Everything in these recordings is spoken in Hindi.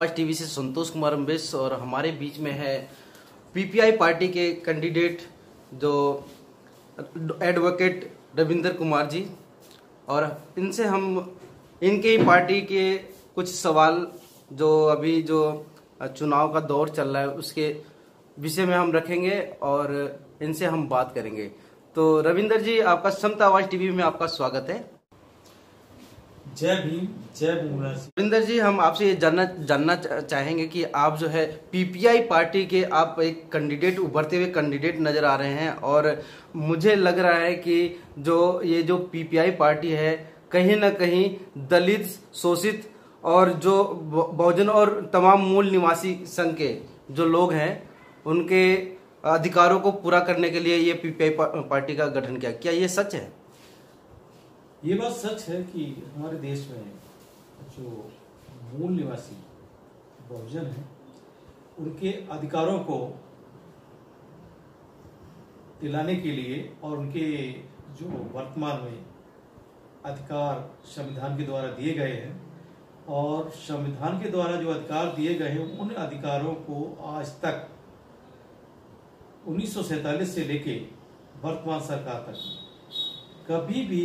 आज टीवी से संतोष कुमार अम्बेश और हमारे बीच में है पीपीआई पार्टी के कैंडिडेट जो एडवोकेट रविंदर कुमार जी, और इनसे हम इनके ही पार्टी के कुछ सवाल जो अभी जो चुनाव का दौर चल रहा है उसके विषय में हम रखेंगे और इनसे हम बात करेंगे। तो रविंदर जी, आपका समता आवाज टीवी में आपका स्वागत है। जय भीम, जय भीम। रविंदर जी, हम आपसे ये जानना चाहेंगे कि आप जो है पीपीआई पार्टी के आप एक कैंडिडेट, उभरते हुए कैंडिडेट नजर आ रहे हैं, और मुझे लग रहा है कि जो पीपीआई पार्टी है कहीं ना कहीं दलित, शोषित और जो बहुजन और तमाम मूल निवासी संघ के जो लोग हैं उनके अधिकारों को पूरा करने के लिए ये पीपीआई पार्टी का गठन किया। क्या ये सच है? ये बात सच है कि हमारे देश में जो मूल निवासी बहुजन हैं उनके अधिकारों को दिलाने के लिए और उनके जो वर्तमान में अधिकार संविधान के द्वारा दिए गए हैं और संविधान के द्वारा जो अधिकार दिए गए हैं उन अधिकारों को आज तक 1947 से लेके वर्तमान सरकार तक कभी भी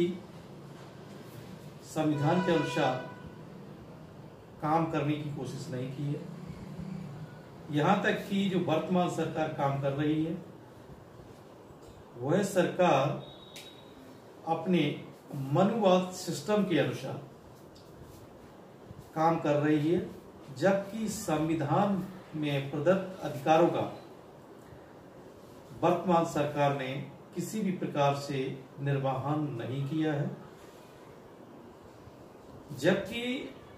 संविधान के अनुसार काम करने की कोशिश नहीं की है। यहां तक कि जो वर्तमान सरकार काम कर रही है वह सरकार अपने मनुवाद सिस्टम के अनुसार काम कर रही है, जबकि संविधान में प्रदत्त अधिकारों का वर्तमान सरकार ने किसी भी प्रकार से निर्वहन नहीं किया है। जबकि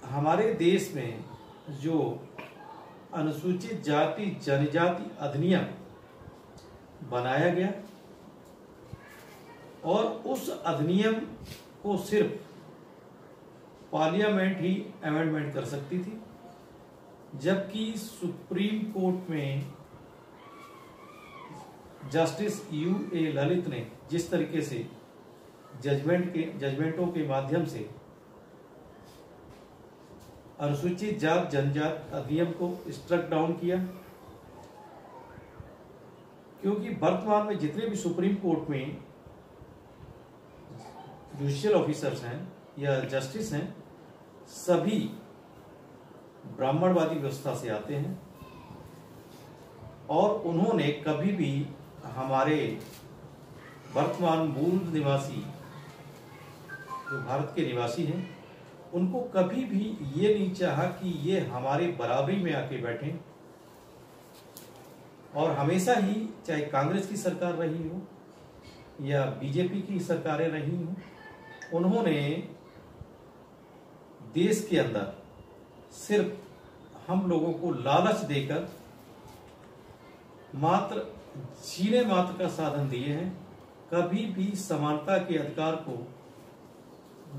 हमारे देश में जो अनुसूचित जाति जनजाति अधिनियम बनाया गया और उस अधिनियम को सिर्फ पार्लियामेंट ही अमेंडमेंट कर सकती थी, जबकि सुप्रीम कोर्ट में जस्टिस U.A. ललित ने जिस तरीके से जजमेंटों के माध्यम से अनुसूचित जात जनजात अधिनियम को स्ट्रक डाउन किया, क्योंकि वर्तमान में जितने भी सुप्रीम कोर्ट में जुडिशियल ऑफिसर्स हैं या जस्टिस हैं सभी ब्राह्मणवादी व्यवस्था से आते हैं और उन्होंने कभी भी हमारे वर्तमान मूल निवासी जो भारत के निवासी हैं उनको कभी भी ये नहीं चाहा कि ये हमारे बराबरी में आके बैठें, और हमेशा ही चाहे कांग्रेस की सरकार रही हो या बीजेपी की सरकारें रही हो, उन्होंने देश के अंदर सिर्फ हम लोगों को लालच देकर मात्र जीने मात्र का साधन दिए हैं। कभी भी समानता के अधिकार को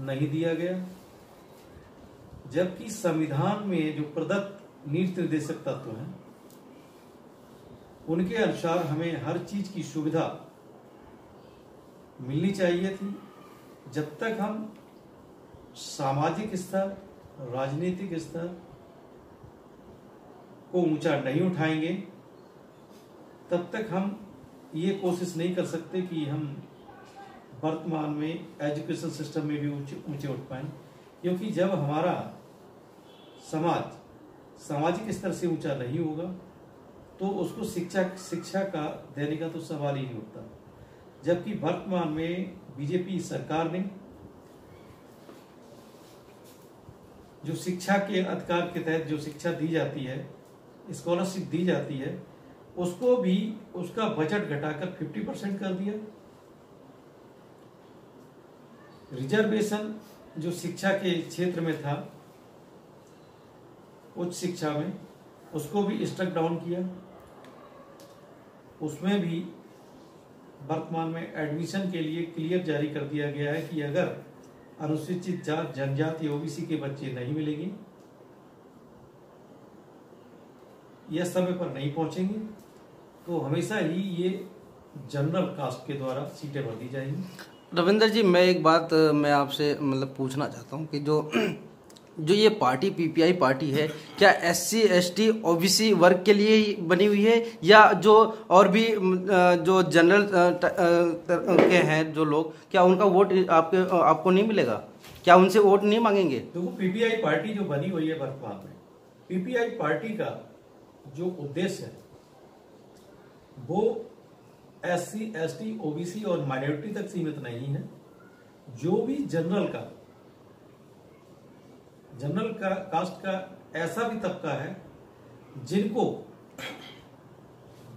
नहीं दिया गया, जबकि संविधान में जो प्रदत्त नीति निर्देशक तत्व हैं उनके अनुसार हमें हर चीज की सुविधा मिलनी चाहिए थी। जब तक हम सामाजिक स्तर, राजनीतिक स्तर को ऊंचा नहीं उठाएंगे तब तक हम ये कोशिश नहीं कर सकते कि हम वर्तमान में एजुकेशन सिस्टम में भी ऊंचे उठ पाएं, क्योंकि जब हमारा समाज सामाजिक स्तर से ऊंचा नहीं होगा तो उसको शिक्षा का देने का तो सवाल ही नहीं उठता। जबकि वर्तमान में बीजेपी सरकार ने जो शिक्षा के अधिकार के तहत जो शिक्षा दी जाती है, स्कॉलरशिप दी जाती है, उसको भी उसका बजट घटाकर 50% कर दिया। रिजर्वेशन जो शिक्षा के क्षेत्र में था उच्च शिक्षा में, उसको भी स्ट्रक डाउन किया। उसमें भी वर्तमान में एडमिशन के लिए क्लियर जारी कर दिया गया है कि अगर अनुसूचित जात जनजाति ओबीसी के बच्चे नहीं मिलेंगे या समय पर नहीं पहुंचेंगे तो हमेशा ही ये जनरल कास्ट के द्वारा सीटें भर दी जाएंगी। रविंदर जी, मैं एक बात मैं आपसे पूछना चाहता हूँ कि जो जो ये पार्टी पीपीआई पार्टी है, क्या SC ST OBC वर्ग के लिए ही बनी हुई है, या जो और भी जो जनरल के हैं जो लोग, क्या उनका वोट आपको नहीं मिलेगा? क्या उनसे वोट नहीं मांगेंगे? तो वो पीपीआई पार्टी जो बनी हुई है वर्तमान में, पीपीआई पार्टी का जो उद्देश्य है वो SC ST OBC और माइनॉरिटी तक सीमित नहीं है। जो भी जनरल कास्ट का ऐसा भी तबका है जिनको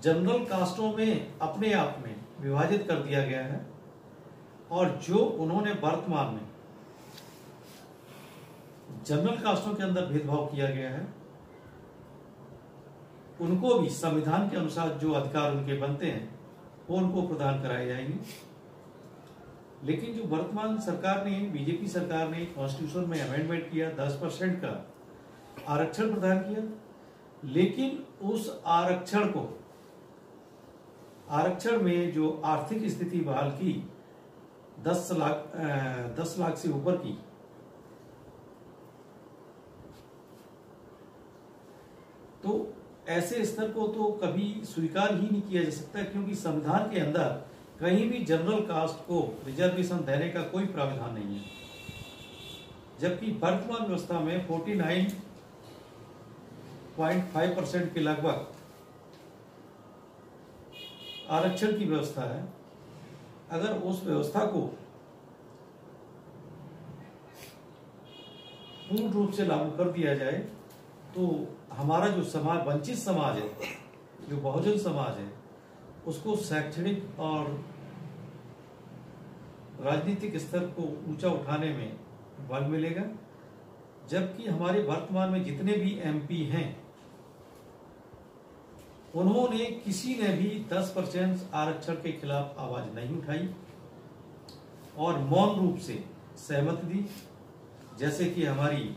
जनरल कास्टों में अपने आप में विभाजित कर दिया गया है, और जो उन्होंने वर्तमान में जनरल कास्टों के अंदर भेदभाव किया गया है, उनको भी संविधान के अनुसार जो अधिकार उनके बनते हैं वो उनको प्रदान कराए जाएंगे। लेकिन जो वर्तमान सरकार ने, बीजेपी सरकार ने कॉन्स्टिट्यूशन में अमेंडमेंट किया, 10% का आरक्षण प्रदान किया, लेकिन उस आरक्षण में जो आर्थिक स्थिति बहाल की 10 लाख से ऊपर की, तो ऐसे स्तर को तो कभी स्वीकार ही नहीं किया जा सकता, क्योंकि संविधान के अंदर कहीं भी जनरल कास्ट को रिजर्वेशन देने का कोई प्रावधान नहीं है। जबकि वर्तमान व्यवस्था में 49.5% के लगभग आरक्षण की व्यवस्था है। अगर उस व्यवस्था को पूर्ण रूप से लागू कर दिया जाए तो हमारा जो समाज, वंचित समाज है, जो बहुजन समाज है, उसको शैक्षणिक और राजनीतिक स्तर को ऊंचा उठाने में बल मिलेगा। जबकि हमारे वर्तमान में जितने भी MP हैं, उन्होंने किसी ने भी 10% आरक्षण के खिलाफ आवाज नहीं उठाई और मौन रूप से सहमति दी। जैसे कि हमारी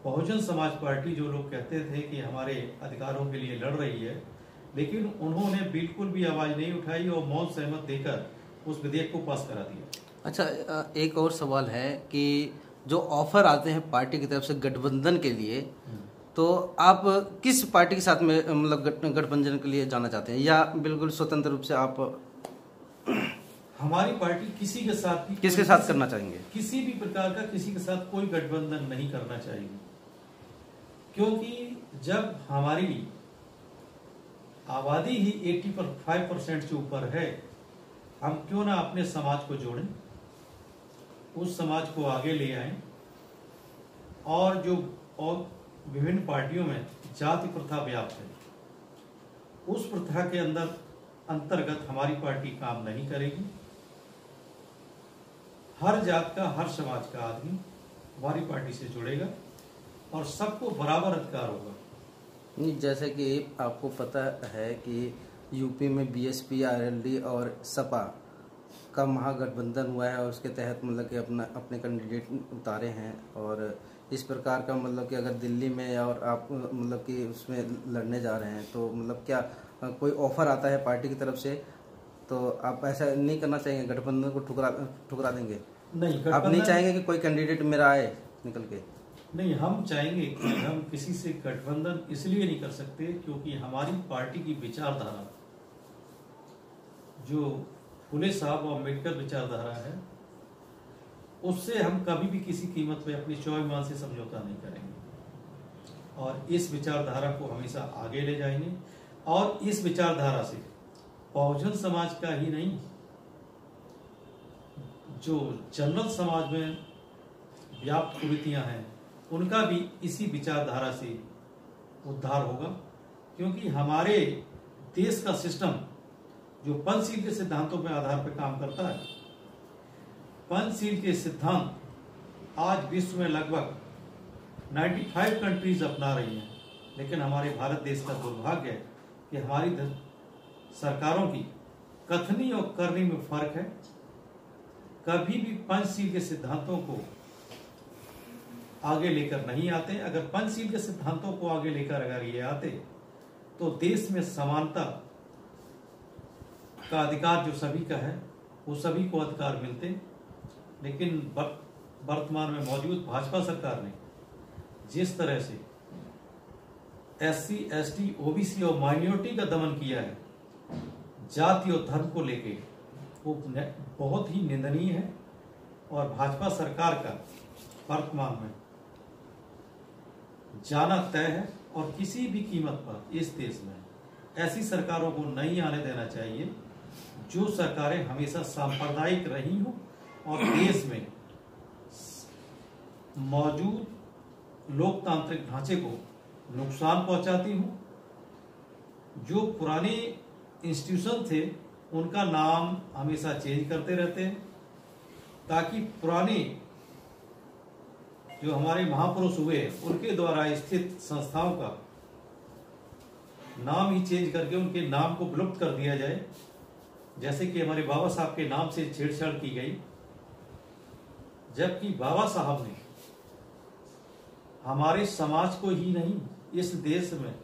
बहुजन समाज पार्टी, जो लोग कहते थे कि हमारे अधिकारों के लिए लड़ रही है, लेकिन उन्होंने बिल्कुल भी आवाज नहीं उठाई और मौन सहमत देकर उस विधेयक को पास करा दिया। अच्छा, एक और सवाल है कि जो ऑफर आते हैं पार्टी की तरफ से गठबंधन के लिए, तो आप किस पार्टी के साथ में मतलब गठबंधन के लिए जाना चाहते हैं, या बिल्कुल स्वतंत्र रूप से आप? हमारी पार्टी किसी के साथ भी, किसके साथ करना चाहेंगे? किसी भी प्रकार का किसी के साथ कोई गठबंधन नहीं करना चाहेंगे, क्योंकि जब हमारी आबादी ही 85% से ऊपर है, हम क्यों ना अपने समाज को जोड़ें, उस समाज को आगे ले आएं। और जो विभिन्न पार्टियों में जाति प्रथा व्याप्त है, उस प्रथा के अंतर्गत हमारी पार्टी काम नहीं करेगी। हर जात का, हर समाज का आदमी हमारी पार्टी से जुड़ेगा और सबको बराबर अधिकार होगा। नहीं, जैसे कि आपको पता है कि यूपी में BSP, RLD और सपा का महागठबंधन हुआ है, और उसके तहत मतलब कि अपने कैंडिडेट उतारे हैं। और इस प्रकार का मतलब कि अगर दिल्ली में और आप मतलब कि उसमें लड़ने जा रहे हैं, तो मतलब क्या कोई ऑफर आता है पार्टी की तरफ से, तो आप ऐसा नहीं करना चाहेंगे? गठबंधन को ठुकरा देंगे? नहीं, आप नहीं चाहेंगे कि कोई कैंडिडेट मेरा आए निकल के? नहीं, हम चाहेंगे कि हम किसी से गठबंधन इसलिए नहीं कर सकते क्योंकि हमारी पार्टी की विचारधारा, जो फुले साहब और अम्बेडकर विचारधारा है, उससे हम कभी भी किसी कीमत पे अपनी स्वाभिमान से समझौता नहीं करेंगे और इस विचारधारा को हमेशा आगे ले जाएंगे। और इस विचारधारा से बहुजन समाज का ही नहीं, जो जनरल समाज में व्याप्त कुरीतियां हैं, उनका भी इसी विचारधारा से उद्धार होगा। क्योंकि हमारे देश का सिस्टम जो पंचशील के सिद्धांतों के आधार पर काम करता है, पंचशील के सिद्धांत आज विश्व में लगभग 95 कंट्रीज अपना रही हैं, लेकिन हमारे भारत देश का दुर्भाग्य है कि हमारी सरकारों की कथनी और करनी में फर्क है। कभी भी पंचशील के सिद्धांतों को आगे लेकर नहीं आते। अगर पंचशील के सिद्धांतों को आगे लेकर अगर ये आते तो देश में समानता का अधिकार जो सभी का है वो सभी को अधिकार मिलते। लेकिन वर्तमान में मौजूद भाजपा सरकार ने जिस तरह से SC, ST, OBC और माइनॉरिटी का दमन किया है जाति और धर्म को लेके, वो बहुत ही निंदनीय है। और भाजपा सरकार का वर्तमान में जाना तय है और किसी भी कीमत पर इस देश में ऐसी सरकारों को नहीं आने देना चाहिए जो सरकारें हमेशा सांप्रदायिक रही हों और देश में मौजूद लोकतांत्रिक ढांचे को नुकसान पहुंचाती हूं। जो पुराने इंस्टीट्यूशन थे उनका नाम हमेशा चेंज करते रहते हैं ताकि पुराने जो हमारे महापुरुष हुए उनके द्वारा स्थित संस्थाओं का नाम ही चेंज करके उनके नाम को विलुप्त कर दिया जाए। जैसे कि हमारे बाबा साहब के नाम से छेड़छाड़ की गई, जबकि बाबा साहब ने हमारे समाज को ही नहीं इस देश में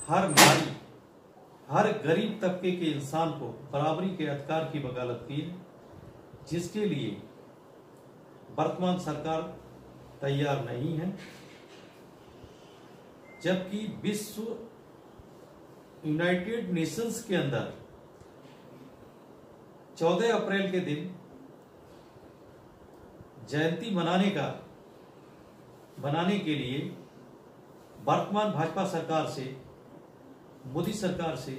हर नारी, हर गरीब तबके के इंसान को बराबरी के अधिकार की वकालत की है, जिसके लिए वर्तमान सरकार तैयार नहीं है। जबकि विश्व यूनाइटेड नेशंस के अंदर 14 अप्रैल के दिन जयंती बनाने के लिए वर्तमान भाजपा सरकार से, मोदी सरकार से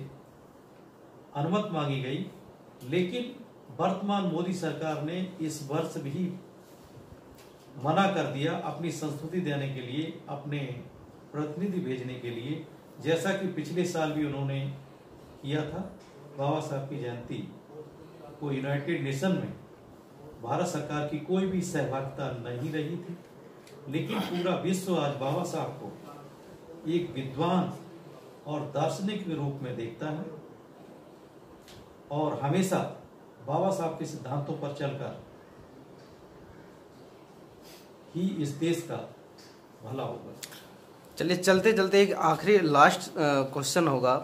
अनुमति मांगी गई, लेकिन वर्तमान मोदी सरकार ने इस वर्ष भी मना कर दिया अपनी संस्तुति देने के लिए, अपने प्रतिनिधि भेजने के लिए, जैसा कि पिछले साल भी उन्होंने किया था। बाबा साहब की जयंती को यूनाइटेड नेशन में भारत सरकार की कोई भी सहभागिता नहीं रही थी, लेकिन पूरा विश्व आज बाबा साहब को एक विद्वान और दार्शनिक के रूप में देखता है और हमेशा बाबा साहब के सिद्धांतों पर चलकर ही इस देश का भला होगा। चलिए, चलते चलते एक आखिरी लास्ट क्वेश्चन होगा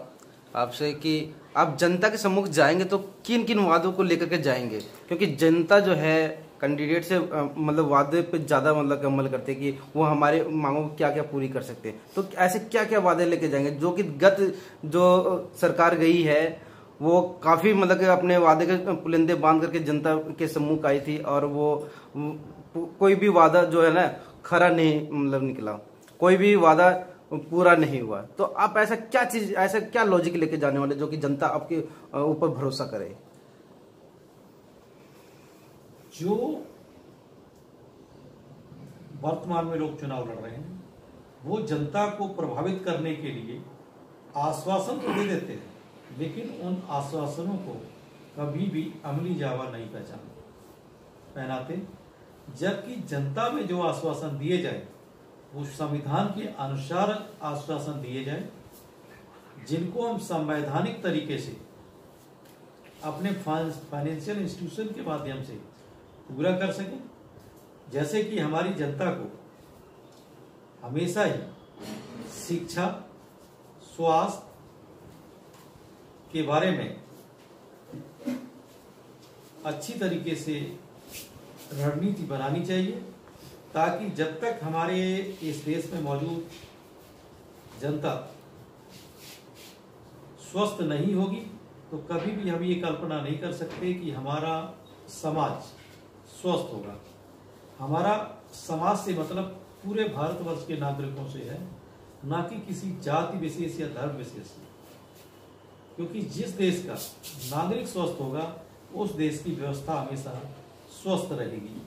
आपसे कि आप जनता के सम्मुख जाएंगे तो किन किन वादों को लेकर के जाएंगे, क्योंकि जनता जो है कैंडिडेट से मतलब वादे पे ज्यादा मतलब अमल करते हैं कि वो हमारे मांगों को क्या क्या पूरी कर सकते हैं। तो ऐसे क्या क्या वादे लेके जाएंगे जो कि गत जो सरकार गई है वो काफी मतलब कि अपने वादे के पुलिंदे बांध करके जनता के सम्मुख आई थी और वो कोई भी वादा जो है ना खरा नहीं मतलब निकला, कोई भी वादा पूरा नहीं हुआ। तो आप ऐसा क्या चीज, ऐसा क्या लॉजिक लेके जाने वाले जो कि जनता आपके ऊपर भरोसा करे? जो वर्तमान में लोग चुनाव लड़ रहे हैं वो जनता को प्रभावित करने के लिए आश्वासन तो दे देते हैं, लेकिन उन आश्वासनों को कभी भी अमली जावा नहीं पहनाते। जबकि जनता में जो आश्वासन दिए जाए वो संविधान के अनुसार आश्वासन दिए जाए, जिनको हम संवैधानिक तरीके से अपने फाइनेंशियल इंस्टीट्यूशन के माध्यम से पूरा कर सकें। जैसे कि हमारी जनता को हमेशा ही शिक्षा, स्वास्थ्य के बारे में अच्छी तरीके से रणनीति बनानी चाहिए, ताकि जब तक हमारे इस देश में मौजूद जनता स्वस्थ नहीं होगी तो कभी भी हम ये कल्पना नहीं कर सकते कि हमारा समाज स्वस्थ होगा। हमारा समाज से मतलब पूरे भारतवर्ष के नागरिकों से है, ना कि किसी जाति विशेष या धर्म विशेष से। क्योंकि जिस देश का नागरिक स्वस्थ होगा उस देश की व्यवस्था हमेशा स्वस्थ रहेगी।